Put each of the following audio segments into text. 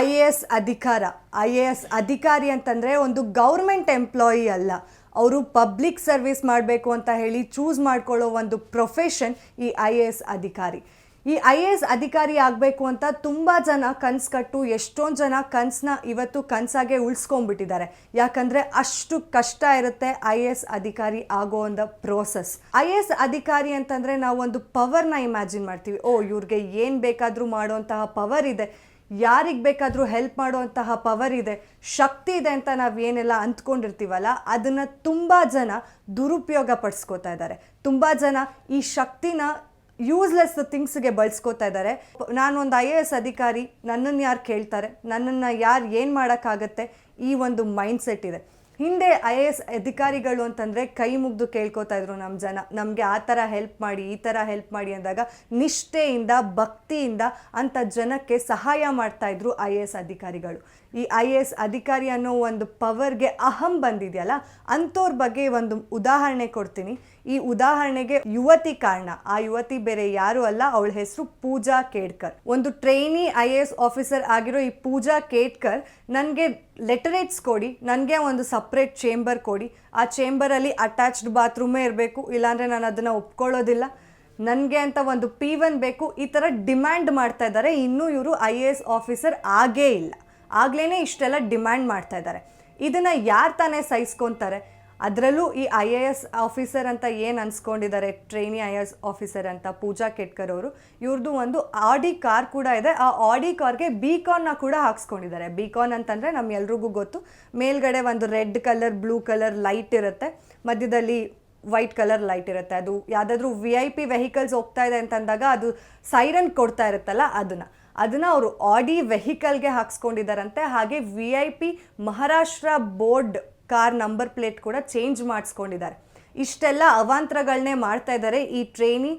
IAS ಅಧಿಕಾರ. IAS ಅಧಿಕಾರಿ ಅಂತಂದರೆ ಒಂದು ಗೌರ್ಮೆಂಟ್ ಎಂಪ್ಲಾಯಿ ಅಲ್ಲ, ಅವರು ಪಬ್ಲಿಕ್ ಸರ್ವಿಸ್ ಮಾಡಬೇಕು ಅಂತ ಹೇಳಿ ಚೂಸ್ ಮಾಡ್ಕೊಳ್ಳೋ ಒಂದು ಪ್ರೊಫೆಷನ್ ಈ IAS ಅಧಿಕಾರಿ. ಈ IAS ಅಧಿಕಾರಿ ಆಗಬೇಕು ಅಂತ ತುಂಬ ಜನ ಕನಸು ಕಟ್ಟು ಎಷ್ಟೊಂದು ಜನ ಕನಸನ್ನ ಇವತ್ತು ಕನಸಾಗೆ ಉಳಿಸ್ಕೊಂಡ್ಬಿಟ್ಟಿದ್ದಾರೆ. ಯಾಕಂದರೆ ಅಷ್ಟು ಕಷ್ಟ ಇರುತ್ತೆ IAS ಅಧಿಕಾರಿ ಆಗೋ ಒಂದು ಪ್ರೋಸೆಸ್. IAS ಅಧಿಕಾರಿ ಅಂತಂದರೆ ನಾವು ಒಂದು ಪವರ್ನ ಇಮ್ಯಾಜಿನ್ ಮಾಡ್ತೀವಿ. ಇವ್ರಿಗೆ ಏನು ಬೇಕಾದರೂ ಮಾಡೋಂತಹ ಪವರ್ ಇದೆ, ಯಾರಿಗೆ ಬೇಕಾದರೂ ಹೆಲ್ಪ್ ಮಾಡುವಂತಹ ಪವರ್ ಇದೆ, ಶಕ್ತಿ ಇದೆ ಅಂತ ನಾವು ಏನೆಲ್ಲ ಅಂದ್ಕೊಂಡಿರ್ತೀವಲ್ಲ, ಅದನ್ನು ತುಂಬ ಜನ ದುರುಪಯೋಗ ಪಡಿಸ್ಕೋತಾ ಇದ್ದಾರೆ. ತುಂಬ ಜನ ಈ ಶಕ್ತಿನ ಯೂಸ್ಲೆಸ್ ಥಿಂಗ್ಸ್ಗೆ ಬಳಸ್ಕೋತಾ ಇದ್ದಾರೆ. ನಾನೊಂದು IAS ಅಧಿಕಾರಿ, ನನ್ನನ್ನು ಯಾರು ಕೇಳ್ತಾರೆ, ನನ್ನನ್ನು ಯಾರು ಏನು ಮಾಡೋಕ್ಕಾಗತ್ತೆ, ಈ ಒಂದು ಮೈಂಡ್ಸೆಟ್ ಇದೆ. ಹಿಂದೆ IAS ಅಧಿಕಾರಿಗಳು ಅಂತಂದರೆ ಕೈ ಮುಗಿದು ಕೇಳ್ಕೊತಾ ಇದ್ರು ನಮ್ಮ ಜನ, ನಮಗೆ ಆ ಥರ ಹೆಲ್ಪ್ ಮಾಡಿ, ಈ ಥರ ಹೆಲ್ಪ್ ಮಾಡಿ ಅಂದಾಗ ನಿಷ್ಠೆಯಿಂದ ಭಕ್ತಿಯಿಂದ ಅಂಥ ಜನಕ್ಕೆ ಸಹಾಯ ಮಾಡ್ತಾಯಿದ್ರು IAS ಅಧಿಕಾರಿಗಳು. ಈ IAS ಅಧಿಕಾರಿ ಅನ್ನೋ ಒಂದು ಪವರ್ಗೆ ಅಹಂ ಬಂದಿದೆಯಲ್ಲ, ಅಂಥವ್ರ ಬಗ್ಗೆ ಒಂದು ಉದಾಹರಣೆ ಕೊಡ್ತೀನಿ. ಈ ಉದಾಹರಣೆಗೆ ಯುವತಿ ಕಾರಣ. ಆ ಯುವತಿ ಬೇರೆ ಯಾರು ಅಲ್ಲ, ಅವಳ ಹೆಸರು ಪೂಜಾ ಕೇಡ್ಕರ್. ಒಂದು ಟ್ರೈನಿ IAS ಆಫೀಸರ್ ಆಗಿರೋ ಈ ಪೂಜಾ ಕೇಡ್ಕರ್ ನನಗೆ ಲೆಟರೇಟ್ಸ್ ಕೊಡಿ, ನನಗೆ ಒಂದು ಸಪ್ರೇಟ್ ಚೇಂಬರ್ ಕೊಡಿ, ಆ ಚೇಂಬರಲ್ಲಿ ಅಟ್ಯಾಚ್ಡ್ ಬಾತ್ರೂಮೇ ಇರಬೇಕು, ಇಲ್ಲಾಂದರೆ ನಾನು ಅದನ್ನು ಒಪ್ಕೊಳ್ಳೋದಿಲ್ಲ, ನನಗೆ ಅಂತ ಒಂದು P1 ಬೇಕು, ಈ ಥರ ಡಿಮ್ಯಾಂಡ್ ಮಾಡ್ತಾ ಇದ್ದಾರೆ. ಇನ್ನೂ ಇವರು IAS ಆಫೀಸರ್ ಆಗೇ ಇಲ್ಲ, ಆಗ್ಲೇ ಇಷ್ಟೆಲ್ಲ ಡಿಮ್ಯಾಂಡ್ ಮಾಡ್ತಾ ಇದ್ದಾರೆ. ಇದನ್ನು ಯಾರು ತಾನೇ ಸಹಿಸ್ಕೊತಾರೆ? ಅದರಲ್ಲೂ ಈ IAS ಆಫೀಸರ್ ಅಂತ ಏನು ಅನ್ಸ್ಕೊಂಡಿದ್ದಾರೆ, ಟ್ರೈನಿ IAS ಆಫೀಸರ್ ಅಂತ ಪೂಜಾ ಕೇಡ್ಕರ್ ಅವರು, ಇವ್ರದ್ದು ಒಂದು ಆಡಿ ಕಾರ್ ಕೂಡ ಇದೆ. ಆ ಆಡಿ ಕಾರ್ಗೆ ಬೀಕಾನ್ನ ಕೂಡ ಹಾಕ್ಸ್ಕೊಂಡಿದ್ದಾರೆ. ಬೀಕಾನ್ ಅಂತಂದರೆ ನಮ್ಗೆಲ್ರಿಗೂ ಗೊತ್ತು, ಮೇಲ್ಗಡೆ ಒಂದು red colour, blue colour light ಇರುತ್ತೆ, ಮಧ್ಯದಲ್ಲಿ ವೈಟ್ ಕಲರ್ ಲೈಟ್ ಇರುತ್ತೆ. ಅದು ಯಾವುದಾದ್ರೂ VIP ವೆಹಿಕಲ್ಸ್ ಹೋಗ್ತಾ ಇದೆ ಅಂತಂದಾಗ ಅದು ಸೈರನ್ ಕೊಡ್ತಾ ಇರುತ್ತಲ್ಲ, ಅದನ್ನು ಅವರು ಆಡಿ ವೆಹಿಕಲ್ಗೆ ಹಾಕ್ಸ್ಕೊಂಡಿದ್ದಾರಂತೆ. ಹಾಗೆ VIP Maharashtra board car number plate ಕೂಡ ಚೇಂಜ್ ಮಾಡಿಸ್ಕೊಂಡಿದ್ದಾರೆ. ಇಷ್ಟೆಲ್ಲ ಅವಾಂತರಗಳನ್ನೇ ಮಾಡ್ತಾ ಇದ್ದಾರೆ ಈ ಟ್ರೈನಿ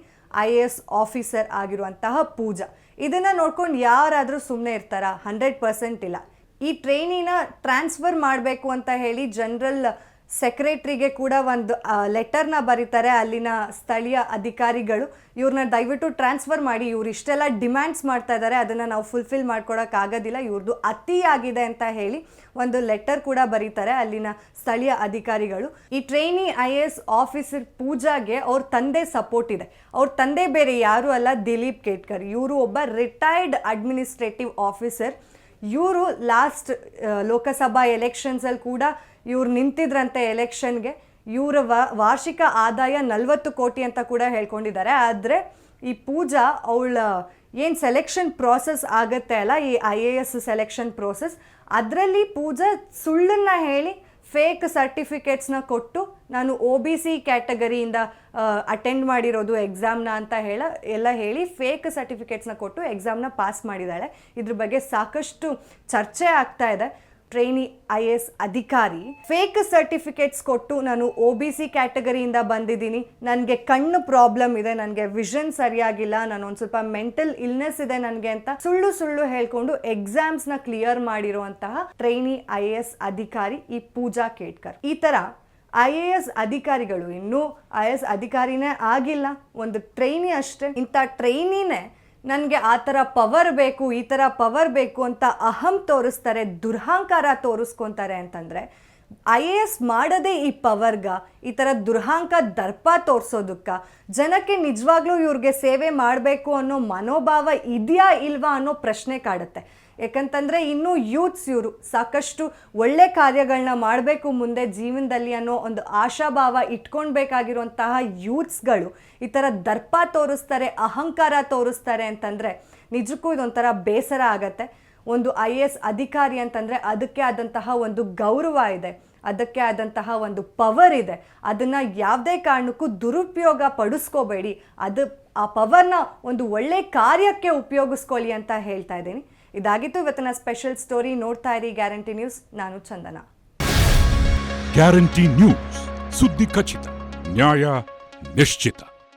IAS ಆಫೀಸರ್ ಆಗಿರುವಂತಹ ಪೂಜಾ. ಇದನ್ನು ನೋಡ್ಕೊಂಡು ಯಾರಾದರೂ ಸುಮ್ಮನೆ ಇರ್ತಾರಾ? 100% ಇಲ್ಲ. ಈ ಟ್ರೈನಿನ ಟ್ರಾನ್ಸ್ಫರ್ ಮಾಡಬೇಕು ಅಂತ ಹೇಳಿ ಜನರಲ್ ಸೆಕ್ರೆಟ್ರಿಗೆ ಕೂಡ ಒಂದು ಲೆಟರ್ನ ಬರೀತಾರೆ ಅಲ್ಲಿನ ಸ್ಥಳೀಯ ಅಧಿಕಾರಿಗಳು. ಇವ್ರನ್ನ ದಯವಿಟ್ಟು ಟ್ರಾನ್ಸ್ಫರ್ ಮಾಡಿ, ಇವ್ರು ಇಷ್ಟೆಲ್ಲ ಡಿಮ್ಯಾಂಡ್ಸ್ ಮಾಡ್ತಾ ಇದ್ದಾರೆ, ಅದನ್ನು ನಾವು ಫುಲ್ಫಿಲ್ ಮಾಡ್ಕೊಳಕ್ಕಾಗೋದಿಲ್ಲ, ಇವ್ರದ್ದು ಅತಿಯಾಗಿದೆ ಅಂತ ಹೇಳಿ ಒಂದು ಲೆಟರ್ ಕೂಡ ಬರೀತಾರೆ ಅಲ್ಲಿನ ಸ್ಥಳೀಯ ಅಧಿಕಾರಿಗಳು. ಈ ಟ್ರೈನಿ IAS ಆಫೀಸರ್ ಪೂಜಾಗೆ ಅವ್ರ ತಂದೆ ಸಪೋರ್ಟ್ ಇದೆ. ಅವ್ರ ತಂದೆ ಬೇರೆ ಯಾರೂ ಅಲ್ಲ, ದಿಲೀಪ್ ಕೇಡ್ಕರ್. ಇವರು ಒಬ್ಬ ರಿಟೈರ್ಡ್ ಅಡ್ಮಿನಿಸ್ಟ್ರೇಟಿವ್ ಆಫೀಸರ್. ಇವರು ಲಾಸ್ಟ್ ಲೋಕಸಭಾ ಎಲೆಕ್ಷನ್ಸಲ್ಲಿ ಕೂಡ ಇವ್ರು ನಿಂತಿದ್ರಂತೆ ಎಲೆಕ್ಷನ್ಗೆ. ಇವರ ವಾರ್ಷಿಕ ಆದಾಯ 40 ಕೋಟಿ ಅಂತ ಕೂಡ ಹೇಳ್ಕೊಂಡಿದ್ದಾರೆ. ಆದರೆ ಈ ಪೂಜಾ ಅವಳ ಏನು ಸೆಲೆಕ್ಷನ್ ಪ್ರಾಸೆಸ್ ಆಗುತ್ತೆ ಅಲ್ಲ, ಈ IAS ಸೆಲೆಕ್ಷನ್ ಪ್ರಾಸೆಸ್, ಅದರಲ್ಲಿ ಪೂಜಾ ಸುಳ್ಳನ್ನು ಹೇಳಿ ಫೇಕ್ ಸರ್ಟಿಫಿಕೇಟ್ಸ್ನ ಕೊಟ್ಟು ನಾನು OBC ಕ್ಯಾಟಗರಿಯಿಂದ ಅಟೆಂಡ್ ಮಾಡಿರೋದು ಎಕ್ಸಾಮ್ನ ಅಂತ ಎಲ್ಲ ಹೇಳಿ ಫೇಕ್ ಸರ್ಟಿಫಿಕೇಟ್ಸ್ನ ಕೊಟ್ಟು ಎಕ್ಸಾಮ್ನ ಪಾಸ್ ಮಾಡಿದ್ದಾಳೆ. ಇದ್ರ ಬಗ್ಗೆ ಸಾಕಷ್ಟು ಚರ್ಚೆ ಆಗ್ತಾ ಇದೆ. ಟ್ರೈನಿ IAS ಅಧಿಕಾರಿ ಫೇಕ್ ಸರ್ಟಿಫಿಕೇಟ್ಸ್ ಕೊಟ್ಟು ನಾನು OBC ಕ್ಯಾಟಗರಿಯಿಂದ ಬಂದಿದ್ದೀನಿ, ನನಗೆ ಕಣ್ಣು ಪ್ರಾಬ್ಲಮ್ ಇದೆ, ನನಗೆ ವಿಷನ್ ಸರಿಯಾಗಿಲ್ಲ, ನಾನು ಒಂದು ಸ್ವಲ್ಪ ಮೆಂಟಲ್ ಇಲ್ನೆಸ್ ಇದೆ ನನಗೆ ಅಂತ ಸುಳ್ಳು ಹೇಳ್ಕೊಂಡು ಎಕ್ಸಾಮ್ಸ್ನ ಕ್ಲಿಯರ್ ಮಾಡಿರುವಂತಹ ಟ್ರೈನಿ IAS ಅಧಿಕಾರಿ ಈ ಪೂಜಾ ಕೇಡ್ಕರ್. ಈ ಥರ IAS ಅಧಿಕಾರಿಗಳು ಇನ್ನೂ IAS ಅಧಿಕಾರಿನೇ ಆಗಿಲ್ಲ, ಒಂದು ಟ್ರೈನಿ ಅಷ್ಟೇ. ಇಂಥ ಟ್ರೈನಿನೇ ನನಗೆ ಆ ಥರ ಪವರ್ ಬೇಕು, ಈ ಥರ ಪವರ್ ಬೇಕು ಅಂತ ಅಹಂ ತೋರಿಸ್ತಾರೆ, ದುರಹಂಕಾರ ತೋರಿಸ್ಕೊತಾರೆ ಅಂತಂದರೆ IAS ಮಾಡೋದೇ ಈ ಪವರ್ಗ, ಈ ಥರ ದುರಹಂಕ ದರ್ಪ ತೋರಿಸೋದಕ್ಕೆ, ಜನಕ್ಕೆ ನಿಜವಾಗ್ಲೂ ಇವ್ರಿಗೆ ಸೇವೆ ಮಾಡಬೇಕು ಅನ್ನೋ ಮನೋಭಾವ ಇದೆಯಾ ಇಲ್ವಾ ಅನ್ನೋ ಪ್ರಶ್ನೆ ಕಾಡುತ್ತೆ. ಯಾಕಂತಂದರೆ ಇನ್ನೂ ಯೂತ್ಸ್ ಇವರು ಸಾಕಷ್ಟು ಒಳ್ಳೆ ಕಾರ್ಯಗಳನ್ನ ಮಾಡಬೇಕು ಮುಂದೆ ಜೀವನದಲ್ಲಿ ಅನ್ನೋ ಒಂದು ಆಶಾಭಾವ ಇಟ್ಕೊಳ್ಬೇಕಾಗಿರುವಂತಹ ಯೂತ್ಸ್ಗಳು ಈ ಥರ ದರ್ಪ ತೋರಿಸ್ತಾರೆ, ಅಹಂಕಾರ ತೋರಿಸ್ತಾರೆ ಅಂತಂದರೆ ನಿಜಕ್ಕೂ ಇದೊಂಥರ ಬೇಸರ ಆಗತ್ತೆ. ಒಂದು IAS ಅಧಿಕಾರಿ ಅಂತಂದರೆ ಅದಕ್ಕೆ ಆದಂತಹ ಒಂದು ಗೌರವ ಇದೆ, ಅದಕ್ಕೆ ಆದಂತಹ ಒಂದು ಪವರ್ ಇದೆ. ಅದನ್ನು ಯಾವುದೇ ಕಾರಣಕ್ಕೂ ದುರುಪಯೋಗ ಪಡಿಸ್ಕೋಬೇಡಿ, ಆ ಪವರ್ನ ಒಂದು ಒಳ್ಳೆ ಕಾರ್ಯಕ್ಕೆ ಉಪಯೋಗಿಸ್ಕೊಳ್ಳಿ ಅಂತ ಹೇಳ್ತಾ ಇದ್ದೀನಿ. ಇದಾಗಿತ್ತು ಇವತ್ತಿನ ಸ್ಪೆಷಲ್ ಸ್ಟೋರಿ. ನೋಡ್ತಾ ಇರಿ ಗ್ಯಾರಂಟಿ ನ್ಯೂಸ್. ನಾನು ಚಂದನ. ಗ್ಯಾರಂಟಿ ನ್ಯೂಸ್, ಸುದ್ದಿ ಖಚಿತ, ನ್ಯಾಯ ನಿಶ್ಚಿತ.